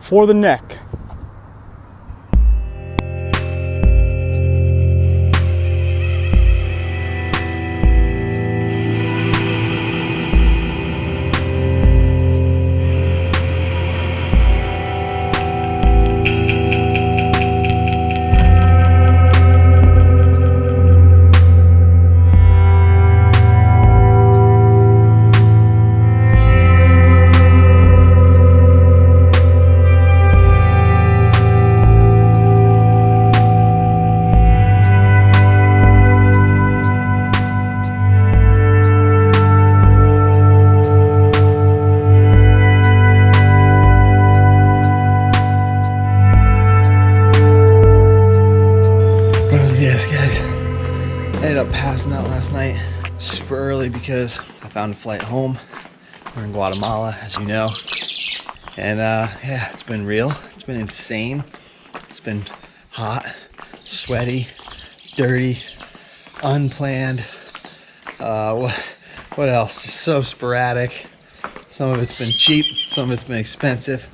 for the neck. Passing out last night super early because I found a flight home. We're in Guatemala, as you know, and yeah, it's been real. It's been insane. It's been hot, sweaty, dirty, unplanned. What else? Just so sporadic. Some of it's been cheap, some of it's been expensive.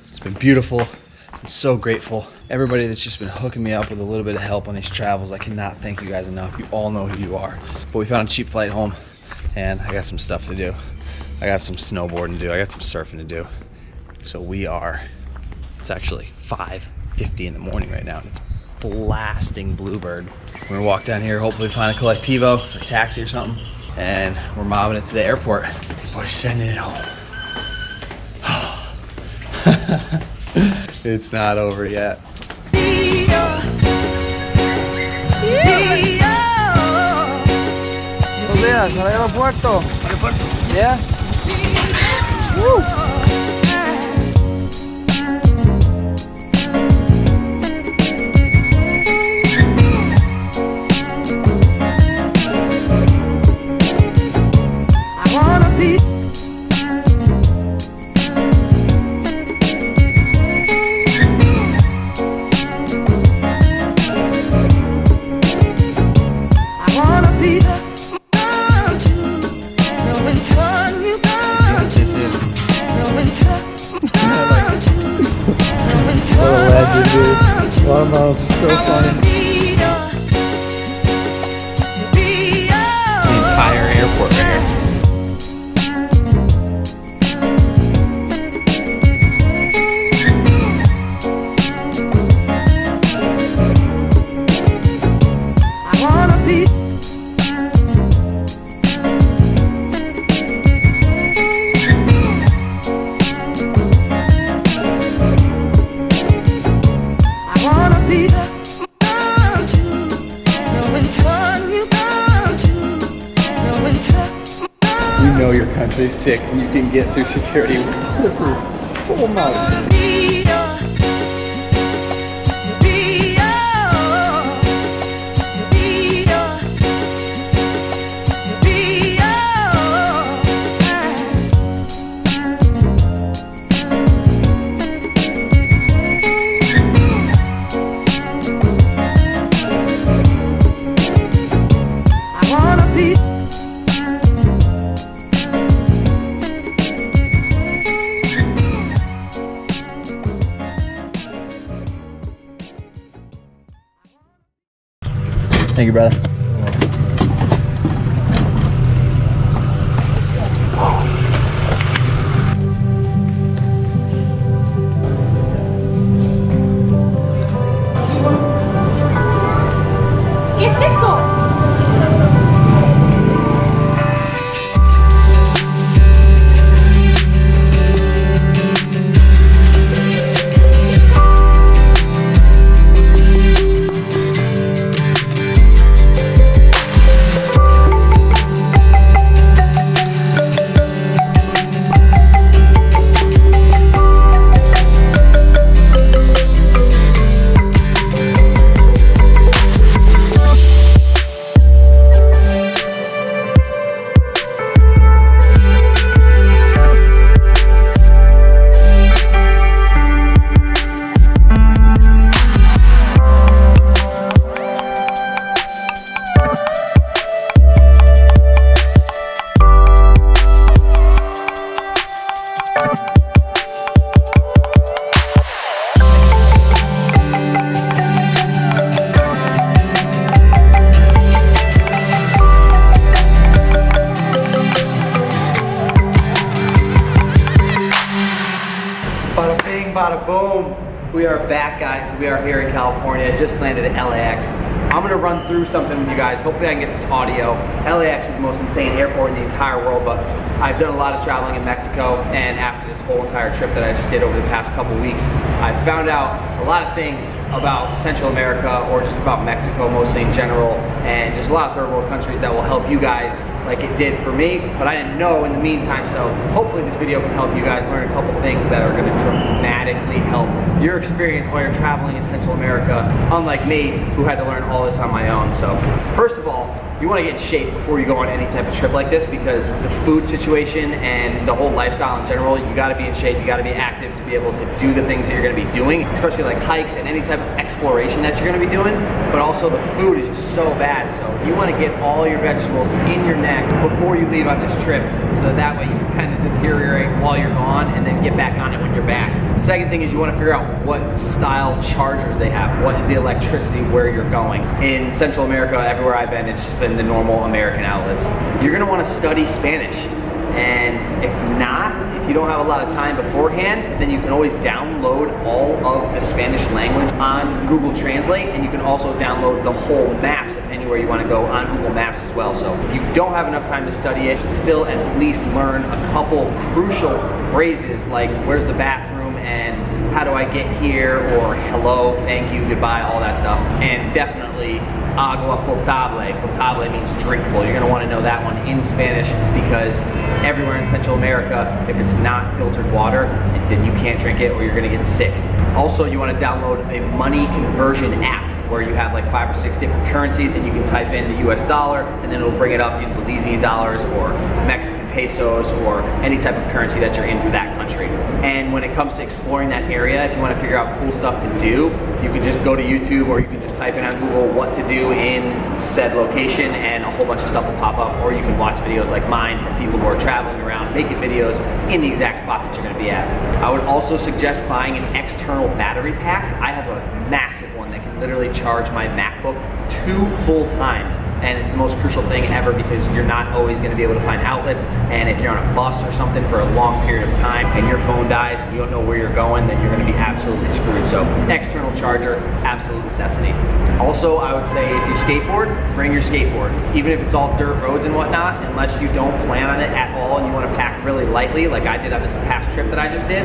It's been beautiful. I'm so grateful. Everybody that's just been hooking me up with a little bit of help on these travels, I cannot thank you guys enough. You all know who you are. But we found a cheap flight home, and I got some stuff to do. I got some snowboarding to do. I got some surfing to do. So it's actually 5:50 in the morning right now, and it's blasting Bluebird. We're gonna walk down here, hopefully find a Collectivo or taxi or something, and we're mobbing it to the airport. We're sending it home. It's not over yet. Buenos días, al aeropuerto. Yeah? Woo! Guatemala's so funny. The entire airport right here. You know your country's sick and you can get through security with full mouth. Thank you, brother. ¿Qué es eso? bing, bada boom. We are back, guys. We are here in California. Just landed at LAX. I'm gonna run through something with you guys. Hopefully I can get this audio. LAX is the most insane airport in the entire world, but I've done a lot of traveling in Mexico, and after this whole entire trip that I just did over the past couple weeks, I found out a lot of things about Central America, or just about Mexico mostly in general, and just a lot of third world countries that will help you guys like it did for me, but I didn't know in the meantime, so hopefully this video can help you guys learn a couple things that are gonna dramatically help your experience while you're traveling in Central America, unlike me, who had to learn all this on my own. So, first of all, you want to get in shape before you go on any type of trip like this, because the food situation and the whole lifestyle in general, you got to be in shape, you got to be active to be able to do the things that you're going to be doing, especially like hikes and any type of exploration that you're going to be doing. But also the food is just so bad, so you want to get all your vegetables in your neck before you leave on this trip, so that way you can kind of deteriorate while you're gone and then get back on it when you're back. The second thing is you want to figure out what style chargers they have. What is the electricity where you're going? In Central America, everywhere I've been, it's just been the normal American outlets. You're gonna want to study Spanish, and if not, if you don't have a lot of time beforehand, then you can always download all of the Spanish language on Google Translate, and you can also download the whole maps of anywhere you want to go on Google Maps as well. So if you don't have enough time to study it, you should still at least learn a couple crucial phrases like where's the bathroom and how do I get here, or hello, thank you, goodbye, all that stuff. And definitely agua potable. Potable means drinkable. You're gonna wanna know that one in Spanish, because everywhere in Central America, if it's not filtered water, then you can't drink it or you're gonna get sick. Also, you wanna download a money conversion app where you have like 5 or 6 different currencies, and you can type in the US dollar, and then it'll bring it up in Belizean dollars or Mexican pesos or any type of currency that you're in for that country. And when it comes to exploring that area, if you want to figure out cool stuff to do, you can just go to YouTube, or you can just type in on Google what to do in said location, and a whole bunch of stuff will pop up. Or you can watch videos like mine from people who are traveling around making videos in the exact spot that you're going to be at. I would also suggest buying an external battery pack. I have a massive one that can literally charge my MacBook 2 full times, and it's the most crucial thing ever, because you're not always going to be able to find outlets, and if you're on a bus or something for a long period of time and your phone dies and you don't know where you're going, then you're going to be absolutely screwed. So external charger, absolute necessity. Also, I would say if you skateboard, bring your skateboard, even if it's all dirt roads and whatnot, unless you don't plan on it at all and you want to pack really lightly like I did on this past trip that I just did.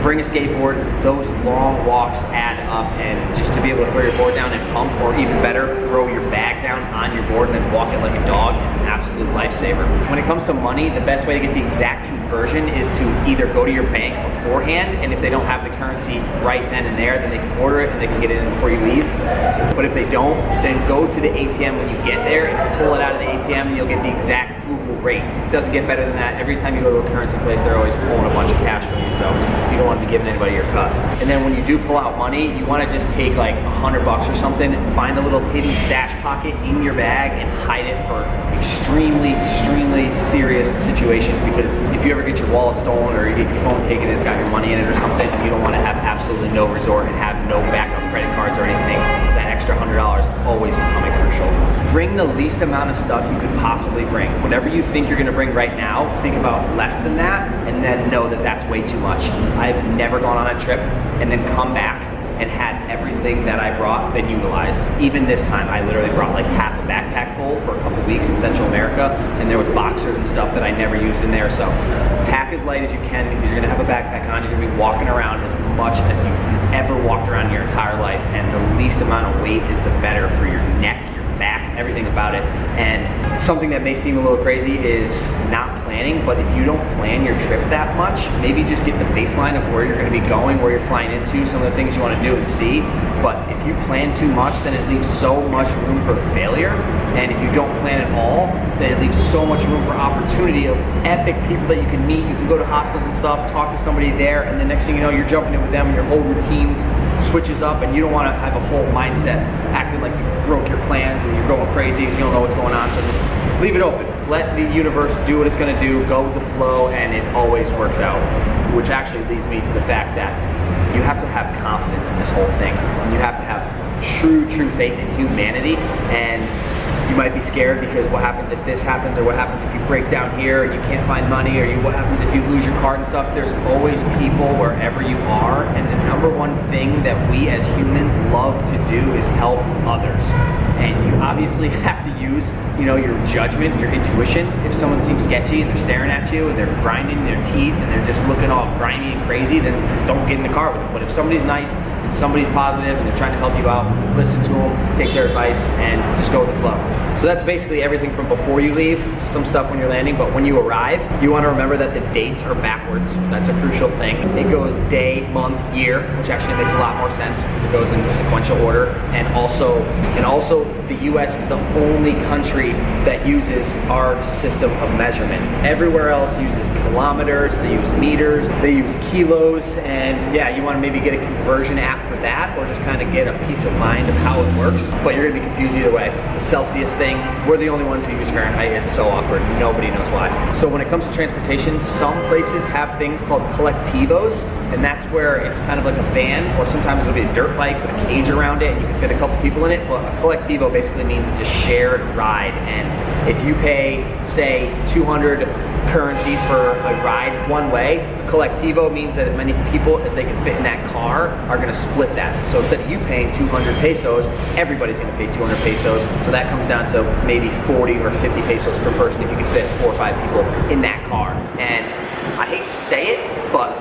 Bring a skateboard. Those long walks add up, and just to be able to throw your board down and pump, or even better, throw your bag down on your board and then walk it like a dog, is an absolute lifesaver. When it comes to money, the best way to get the exact conversion is to either go to your bank beforehand, and if they don't have the currency right then and there, then they can order it and they can get it in before you leave. But if they don't, then go to the ATM when you get there and pull it out of the ATM, and you'll get the exact Google rate. It doesn't get better than that. Every time you go to a currency place, they're always pulling a bunch of cash from you, so you don't want to be giving anybody your cut. And then when you do pull out money, you want to just take like $100 or something, find a little hidden stash pocket in your bag and hide it for extremely serious situations, because if you ever get your wallet stolen or you get your phone taken and it's got your money in it or something, you don't want to have absolutely no resort and have no backup credit cards or anything. That extra $100 always becoming crucial. Bring the least amount of stuff you could possibly bring. Whatever you think you're going to bring right now, think about less than that, and then know that that's way too much. I've never gone on a trip and then come back and had everything that I brought been utilized. Even this time, I literally brought like half a backpack full for a couple weeks in Central America, and there was boxers and stuff that I never used in there. So pack as light as you can, because you're gonna have a backpack on, you're gonna be walking around as much as you've ever walked around in your entire life, and the least amount of weight is the better for your neck, your back, everything about it. And something that may seem a little crazy is not planning, but if you don't plan your trip that much, maybe just get the baseline of where you're going to be going, where you're flying into, some of the things you want to do and see. But if you plan too much, then it leaves so much room for failure. And if you don't plan at all, then it leaves so much room for opportunity of epic people that you can meet. You can go to hostels and stuff, talk to somebody there, and the next thing you know, you're jumping in with them and your whole routine switches up, and you don't want to have a whole mindset acting like you broke your plans and you're going crazy because you don't know what's going on. So just leave it open. Let the universe do what it's going to do, go with the flow, and it always works out. Which actually leads me to the fact that you have to have confidence in this whole thing. And you have to have true faith in humanity, and You might be scared because what happens if this happens, or what happens if you break down here and you can't find money, or what happens if you lose your card and stuff. There's always people wherever you are, and the number one thing that we as humans love to do is help others. And you obviously have to use, you know, your judgment, your intuition. If someone seems sketchy and they're staring at you and they're grinding their teeth and they're just looking all grimy and crazy, then don't get in the car with them. But if somebody's nice and somebody's positive and they're trying to help you out, listen to them, take their advice, and just go with the flow. So that's basically everything from before you leave to some stuff when you're landing. But when you arrive, you want to remember that the dates are backwards. That's a crucial thing. It goes day, month, year, which actually makes a lot more sense because it goes in sequential order. And also the US is the only country that uses our system of measurement. Everywhere else uses kilometers, they use meters, they use kilos, and yeah, you want to maybe get a conversion app for that, or just kind of get a peace of mind of how it works. But you're gonna be confused either way. The Celsius thing, we're the only ones who use Fahrenheit. It's so awkward, nobody knows why. So when it comes to transportation, some places have things called collectivos, and that's where it's kind of like a van, or sometimes it'll be a dirt bike with a cage around it and you can fit a couple people in it. But a collectivo basically means it's a shared ride, and if you pay, say, 200 currency for a ride one way, collectivo means that as many people as they can fit in that car are gonna split that. So instead of you paying 200 pesos, everybody's gonna pay 200 pesos. So that comes down to maybe 40 or 50 pesos per person if you can fit 4 or 5 people in that car. And I hate to say it, but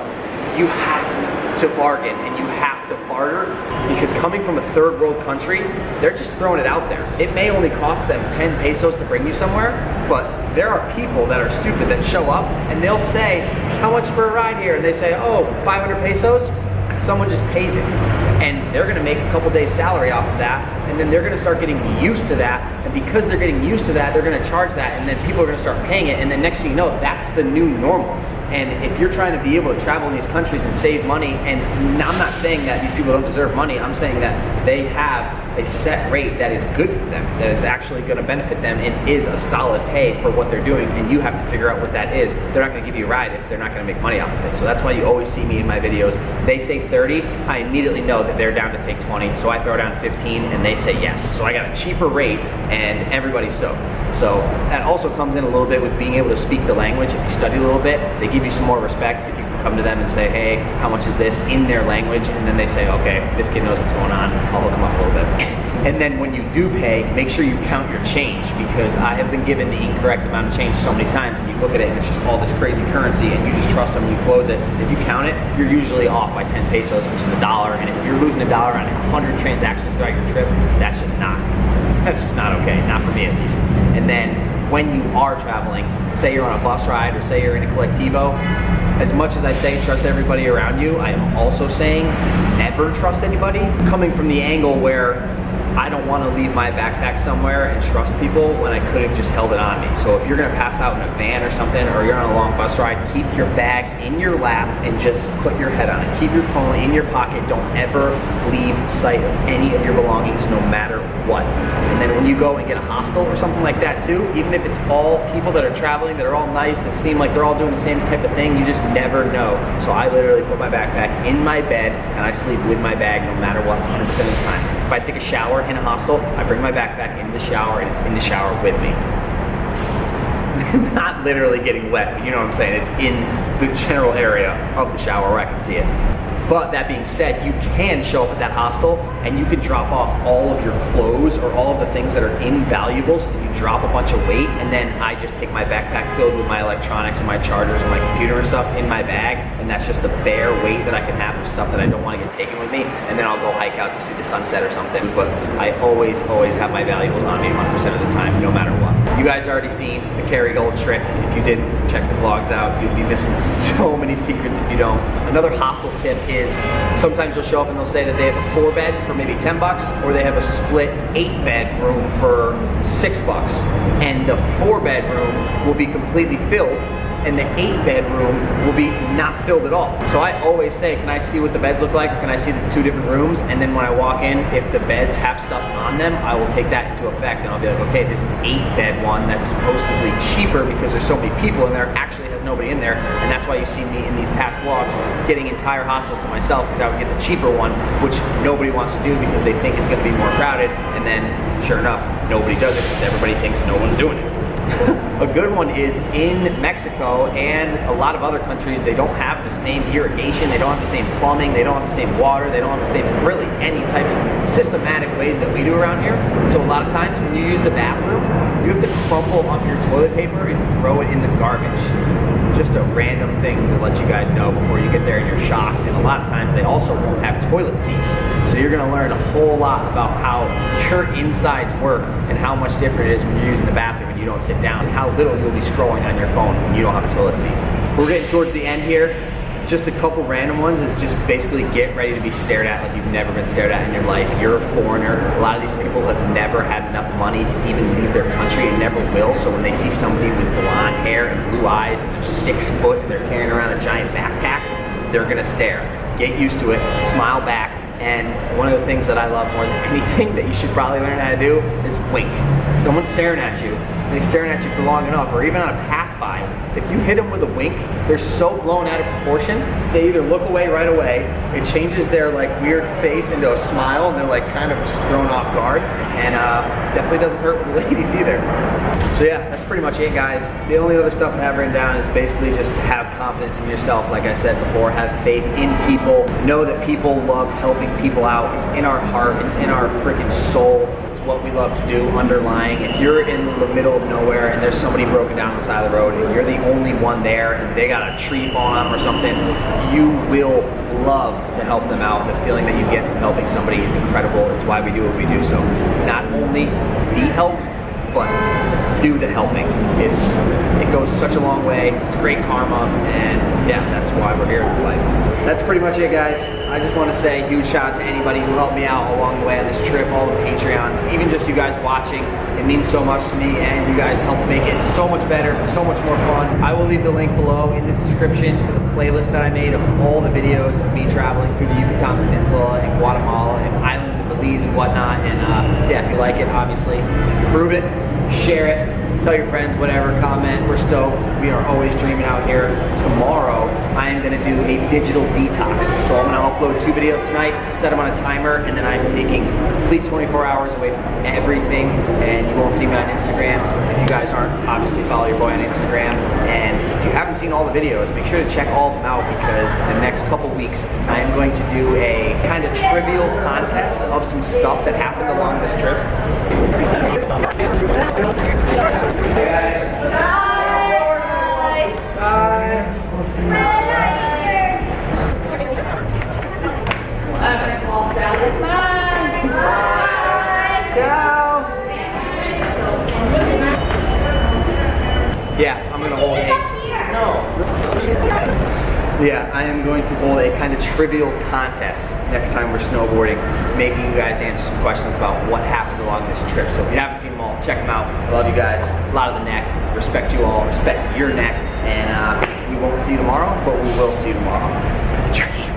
you have to bargain and you have to barter, because coming from a third world country, they're just throwing it out there. It may only cost them 10 pesos to bring you somewhere, but there are people that are stupid that show up and they'll say, how much for a ride here? And they say, oh, 500 pesos? Someone just pays it. And they're gonna make a couple days salary off of that, and then they're gonna start getting used to that, and because they're getting used to that, they're gonna charge that, and then people are gonna start paying it, and then next thing you know, that's the new normal. And if you're trying to be able to travel in these countries and save money, and I'm not saying that these people don't deserve money, I'm saying that they have a set rate that is good for them, that is actually gonna benefit them and is a solid pay for what they're doing, and you have to figure out what that is. They're not gonna give you a ride if they're not gonna make money off of it. So that's why you always see me in my videos, they say 30, I immediately know that they're down to take 20, so I throw down 15 and they say yes. So I got a cheaper rate and everybody's stoked. So that also comes in a little bit with being able to speak the language. If you study a little bit, they give you some more respect if you can come to them and say, hey, how much is this, in their language, and then they say, okay, this kid knows what's going on, I'll hook him up a little bit. And then when you do pay, make sure you count your change, because I have been given the incorrect amount of change so many times, and you look at it and it's just all this crazy currency and you just trust them and you close it. If you count it, you're usually off by 10 pesos, which is $1, and if you're losing $1 on 100 transactions throughout your trip, that's just not okay, not for me at least. And then when you are traveling, say you're on a bus ride or say you're in a collectivo, as much as I say trust everybody around you, I am also saying never trust anybody, coming from the angle where I don't want to leave my backpack somewhere and trust people when I could have just held it on me. So if you're going to pass out in a van or something, or you're on a long bus ride, keep your bag in your lap and just put your head on it. Keep your phone in your pocket. Don't ever leave sight of any of your belongings, no matter what. And then when you go and get a hostel or something like that too, even if it's all people that are traveling, that are all nice, that seem like they're all doing the same type of thing, you just never know. So I literally put my backpack in my bed and I sleep with my bag no matter what, 100% of the time. If I take a shower in a hostel, I bring my backpack into the shower and it's in the shower with me. Not literally getting wet, but you know what I'm saying. It's in the general area of the shower where I can see it. But that being said, you can show up at that hostel and you can drop off all of your clothes or all of the things that are invaluable, so you drop a bunch of weight, and then I just take my backpack filled with my electronics and my chargers and my computer and stuff in my bag, and that's just the bare weight that I can have of stuff that I don't want to get taken with me, and then I'll go hike out to see the sunset or something. But I always have my valuables on me 100% of the time, no matter what. You guys already seen the carry gold trick. If you didn't, check the vlogs out. You'll be missing so many secrets if you don't. Another hostel tip is sometimes you'll show up and they'll say that they have a 4-bed for maybe 10 bucks, or they have a split 8-bed room for $6. And the 4-bed room will be completely filled, and the 8-bedroom will be not filled at all. So I always say, can I see what the beds look like, or can I see the 2 different rooms? And then when I walk in, if the beds have stuff on them, I will take that into effect, and I'll be like, okay, this 8-bed one that's supposedly cheaper because there's so many people in there actually has nobody in there, and that's why you've seen me in these past vlogs getting entire hostels to myself, because I would get the cheaper one, which nobody wants to do because they think it's going to be more crowded, and then sure enough, nobody does it because everybody thinks no one's doing it. A good one is in Mexico and a lot of other countries, they don't have the same irrigation, they don't have the same plumbing, they don't have the same water, they don't have the same really any type of systematic ways that we do around here. So a lot of times when you use the bathroom, you have to crumple up your toilet paper and throw it in the garbage. Just a random thing to let you guys know before you get there and you're shocked. And a lot of times they also won't have toilet seats. So you're gonna learn a whole lot about how your insides work and how much different it is when you're using the bathroom and you don't sit down, and how little you'll be scrolling on your phone when you don't have a toilet seat. We're getting towards the end here. Just a couple random ones is just basically get ready to be stared at like you've never been stared at in your life. You're a foreigner. A lot of these people have never had enough money to even leave their country and never will. So when they see somebody with blonde hair and blue eyes and they're 6 foot and they're carrying around a giant backpack, they're gonna stare. Get used to it, smile back. And one of the things that I love more than anything that you should probably learn how to do is wink. Someone's staring at you, and they're staring at you for long enough, or even on a pass by. If you hit them with a wink, they're so blown out of proportion, they either look away right away, it changes their like weird face into a smile, and they're like kind of just thrown off guard, and definitely doesn't hurt with the ladies either. So yeah, that's pretty much it, guys. The only other stuff I have written down is basically just to have confidence in yourself, like I said before, have faith in people, know that people love helping people out. It's in our heart, it's in our freaking soul. It's what we love to do underlying. If you're in the middle of nowhere and there's somebody broken down on the side of the road and you're the only one there and they got a tree falling on them or something, you will love to help them out. The feeling that you get from helping somebody is incredible. It's why we do what we do. So not only be helped, but do the helping. It goes such a long way. It's great karma, and yeah, that's why we're here in this life. That's pretty much it, guys. I just want to say a huge shout out to anybody who helped me out along the way on this trip, all the Patreons, even just you guys watching. It means so much to me, and you guys helped make it so much better, so much more fun. I will leave the link below in this description to the playlist that I made of all the videos of me traveling through the Yucatan Peninsula and Guatemala and islands of Belize and whatnot. And yeah, if you like it, obviously, improve it, share it, tell your friends, whatever, comment. We're stoked. We are always dreaming out here. Tomorrow, I am gonna do a digital detox. So I'm gonna upload 2 videos tonight, set them on a timer, and then I'm taking complete 24 hours away from everything, and you won't see me on Instagram. If you guys aren't, obviously follow your boy on Instagram. And if you haven't seen all the videos, make sure to check all of them out, because in the next couple weeks, I am going to do a kind of trivial contest of some stuff that happened along this trip. Yeah, I'm gonna hold a. Yeah, I am going to hold a kind of trivial contest next time we're snowboarding, making you guys answer some questions about what happened along this trip. So if you haven't seen them all, check them out. I love you guys. A lot of the neck. Respect you all. Respect your neck. And we won't see you tomorrow, but we will see you tomorrow for the dream.